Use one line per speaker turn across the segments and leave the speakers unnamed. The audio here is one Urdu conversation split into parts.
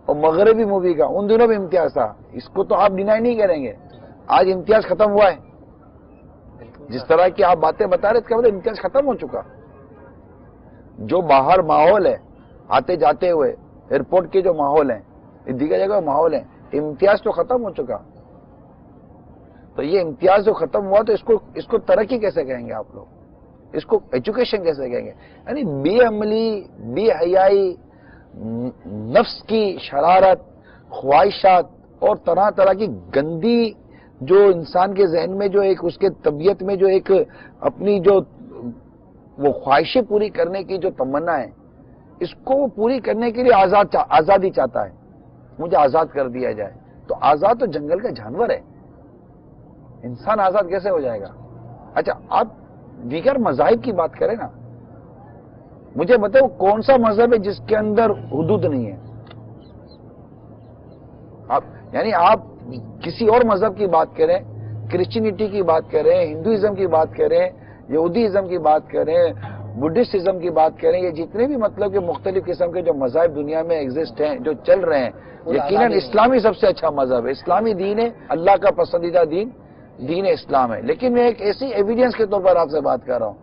اور مغربی مووی کا، ان دنوں بھی امتیاز تھا. اس کو تو آپ ڈینائی نہیں کریں گے. آج امتیاز ختم ہوا ہے. جس طرح کی آپ باتیں بتا رہے اس کا مطلب امتیاز ختم ہو چکا. جو باہر ماحول ہے آتے جاتے ہوئے، ایئرپورٹ کے جو ماحول ہیں، دیگر جگہ ماحول ہیں، امتیاز تو ختم ہو چکا. تو یہ امتیاز جو ختم ہوا تو اس کو ترقی کیسے کہیں گے آپ لوگ؟ اس کو ایجوکیشن کیسے کہیں گے؟ یعنی بے عملی، بے حیائی، نفس کی شرارت، خواہشات اور طرح طرح کی گندی جو انسان کے ذہن میں، جو ایک اس کے طبیعت میں جو ایک اپنی جو وہ خواہشیں پوری کرنے کی جو تمنا ہے، اس کو پوری کرنے کے لیے آزادی چاہتا ہے. مجھے آزاد کر دیا جائے. تو آزاد تو جنگل کا جانور ہے. انسان آزاد کیسے ہو جائے گا؟ اچھا آپ دیگر مذاہب کی بات کریں نا، مجھے بتاؤ کون سا مذہب ہے جس کے اندر حدود نہیں ہے؟ یعنی آپ کسی اور مذہب کی بات کریں، کرسچینٹی کی بات کریں، ہندوازم کی بات کریں، یہودیزم کی بات کریں، بدھسٹزم کی بات کریں، یہ جتنے بھی مطلب کہ مختلف قسم کے جو مذاہب دنیا میں ایگزسٹ ہیں، جو چل رہے ہیں، یقیناً اسلامی سب سے اچھا مذہب ہے. اسلامی دین ہے، اللہ کا پسندیدہ دین اسلام ہے. لیکن میں ایک ایسی ایویڈینس کے طور پر آپ سے بات کر رہا ہوں.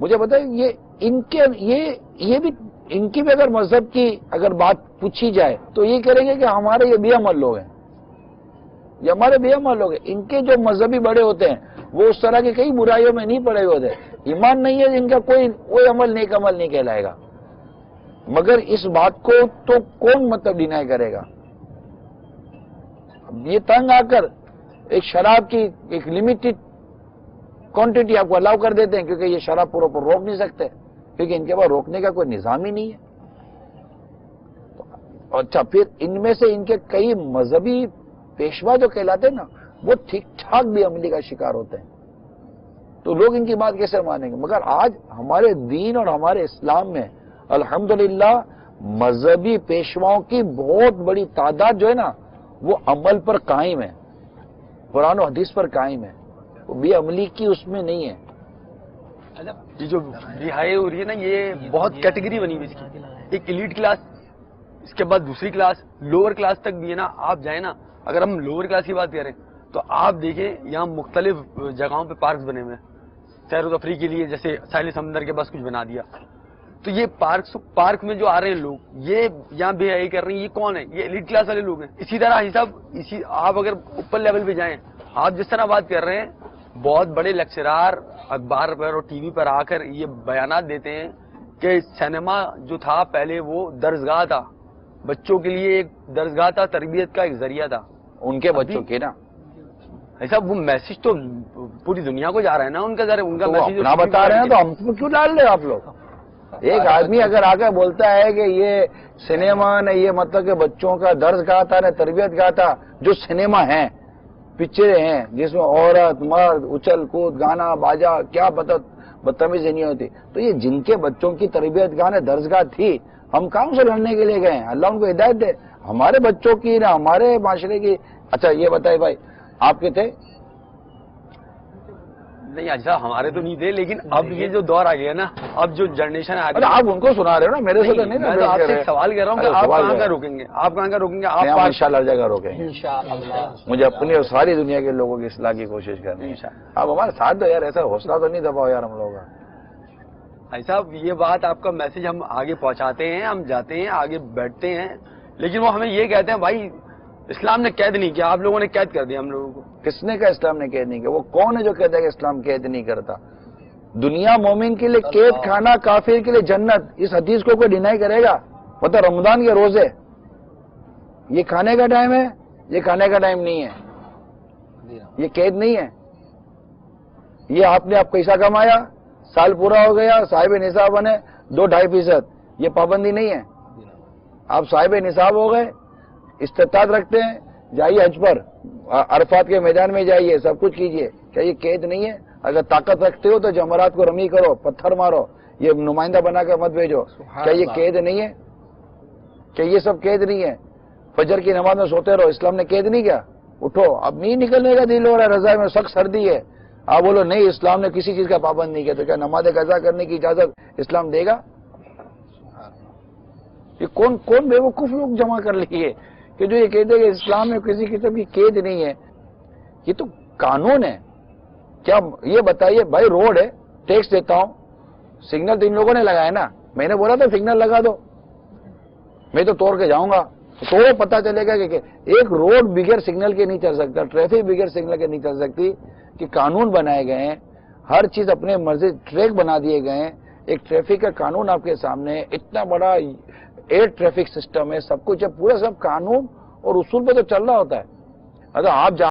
مجھے بتائیں یہ بھی ان کی بھی اگر مذہب کی اگر بات پوچھی جائے تو یہ کریں گے کہ ہمارے یہ بے عمل لوگ ہیں، یہ ہمارے بے عمل لوگ ہیں. ان کے جو مذہبی بڑے ہوتے ہیں وہ اس طرح کی کئی برائیوں میں نہیں پڑے ہوتے. ایمان نہیں ہے ان کا، کوئی عمل نیک عمل نہیں کہلائے گا. مگر اس بات کو تو کون مطلب ڈینائی کرے گا؟ یہ تنگ آ کر ایک شراب کی ایک لمیٹڈ کوانٹٹی آپ کو الاؤ کر دیتے ہیں، کیونکہ یہ شراب پوروں پر روک نہیں سکتے، کیونکہ ان کے پاس روکنے کا کوئی نظام ہی نہیں ہے. اچھا پھر ان میں سے ان کے کئی مذہبی پیشوا جو کہلاتے ہیں نا، وہ ٹھیک ٹھاک بھی عملی کا شکار ہوتے ہیں. تو لوگ ان کی بات کیسے مانیں گے؟ مگر آج ہمارے دین اور ہمارے اسلام میں الحمدللہ مذہبی پیشواؤں کی بہت بڑی تعداد جو ہے نا وہ عمل پر قائم ہے، قرآن و حدیث پر قائم ہے. وہ بے عملی کی اس میں نہیں ہے.
یہ جو رہائی ہو رہی ہے نا، یہ بہت کیٹیگری بنی ہوئی اس کی. ایک ایلیٹ کلاس، اس کے بعد دوسری کلاس، لوور کلاس تک بھی ہے نا. آپ جائیں نا، اگر ہم لوور کلاس کی بات کریں تو آپ دیکھیں یہاں مختلف جگہوں پہ پارکس بنے ہوئے ہیں سیر و تفریح کے لیے. جیسے ساحل سمندر کے پاس کچھ بنا دیا. تو یہ پارک میں جو آ رہے ہیں لوگ، یہ یہاں بے حیائی کر رہے ہیں، یہ کون ہے؟ یہ ایلیٹ کلاس والے لوگ ہیں. اسی طرح آپ اگر اوپر لیول پہ جائیں، آپ جس طرح بات کر رہے ہیں، بہت بڑے لیکچرار اخبار پر اور ٹی وی پر آ کر یہ بیانات دیتے ہیں کہ سینما جو تھا پہلے وہ درسگاہ تھا، بچوں کے لیے ایک درسگاہ تھا، تربیت کا ایک ذریعہ تھا
ان کے بچوں کے نا.
ایسا وہ میسج تو پوری دنیا کو جا رہا ہے نا ان کا میسج
نہ بتا رہے ہیں تو ہم کو کیوں ڈال رہے آپ لوگ؟ ایک آدمی اگر آ کر بولتا ہے کہ یہ سنیما نے یہ مطلب کہ بچوں کا درس گاہ تھا، نے تربیت گاہ تھا، جو سنیما ہیں، پکچریں ہیں جس میں عورت مرد اچھل کود گانا باجا کیا بدتمیزی نہیں ہوتی، تو یہ جن کے بچوں کی تربیت گاہ نے درس گاہ تھی، ہم کہاں سے لڑنے کے لیے گئے ہیں؟ اللہ ان کو ہدایت دے. ہمارے بچوں کی نہ ہمارے معاشرے کی. اچھا یہ بتائے بھائی، آپ کے تھے؟
نہیں اچھا ہمارے تو نہیں تھے، لیکن اب یہ جو دور آ گیا نا، اب جو جنریشن آ گئی،
آپ ان کو سنا رہے ہو نا، میرے سے تو نہیں.
میں آپ سے سوال کر رہا ہوں کہ آپ کہاں کا روکیں گے؟ آپ کہاں کا روکیں گے؟ آپ
انشاءاللہ ہر جگہ روکیں گے. مجھے اپنی اور ساری دنیا کے لوگوں کی اصلاح کی کوشش کرنی ہے. آپ ہمارے ساتھ دو یار، ایسا حوصلہ تو نہیں دباؤ یار ہم لوگوں کا.
ایسا یہ بات آپ کا میسج ہم آگے پہنچاتے ہیں، ہم جاتے ہیں آگے بیٹھتے ہیں، لیکن وہ ہمیں یہ کہتے ہیں بھائی اسلام نے قید نہیں کیا، آپ لوگوں نے قید کر دیا ہم لوگوں کو.
کس نے کہا اسلام نے قید نہیں کیا؟ وہ کون ہے جو کہتا ہے کہ اسلام قید نہیں کرتا؟ دنیا مومن کے لیے قید کھانا، کافر کے لیے جنت. اس حدیث کو کوئی ڈینائی کرے گا؟ مطلب رمضان کے روزے یہ کھانے کا ٹائم ہے، یہ کھانے کا ٹائم نہیں ہے، یہ قید نہیں ہے. یہ آپ نے پیسہ کمایا، سال پورا ہو گیا، صاحب نصاب بنے 2-2.5%، یہ پابندی نہیں ہے. آپ صاحب نصاب ہو گئے، استطاعت رکھتے ہیں، جائیے حج پر، عرفات کے میدان میں جائیے، سب کچھ کیجئے. کیا یہ قید نہیں ہے؟ اگر طاقت رکھتے ہو تو جمرات کو رمی کرو، پتھر مارو، یہ نمائندہ بنا کر مت بھیجو. کیا یہ قید نہیں ہے؟ کیا یہ سب قید نہیں ہے؟ فجر کی نماز میں سوتے رہو، اسلام نے قید نہیں کیا؟ اٹھو، اب نہیں نکلنے کا دل ہو رہا ہے، رضا میں سخت سردی ہے، آپ بولو نہیں اسلام نے کسی چیز کا پابند نہیں کیا، تو کیا نماز قضا کرنے کی اجازت اسلام دے گا؟ یہ کون بیوقوف لوگ جمع کر لیے کہ جو یہ کہتے ہیں کہ اسلام میں کسی قسم کی قید نہیں ہے. یہ تو قانون ہے. کیا یہ بتائیے بھائی، روڈ ہے، ٹیکس دیتا ہوں، سگنل تو ان لوگوں نے لگایا نا، میں نے بولا تھا سگنل لگا دو، میں تو توڑ کے جاؤں گا، تو پتا چلے گا کہ ایک روڈ بغیر سگنل کے نہیں چل سکتا، ٹریفک بغیر سگنل کے نہیں چل سکتی. کہ قانون بنائے گئے ہیں، ہر چیز اپنے مرضی، ٹریک بنا دیے گئے ہیں. ایک ٹریفک کا قانون آپ کے سامنے ہے، اتنا بڑا ایئر ٹریفک سسٹم ہے، سب کچھ ہے، پورا سب قانون اور اصول پہ تو چل رہا ہوتا ہے. اگر آپ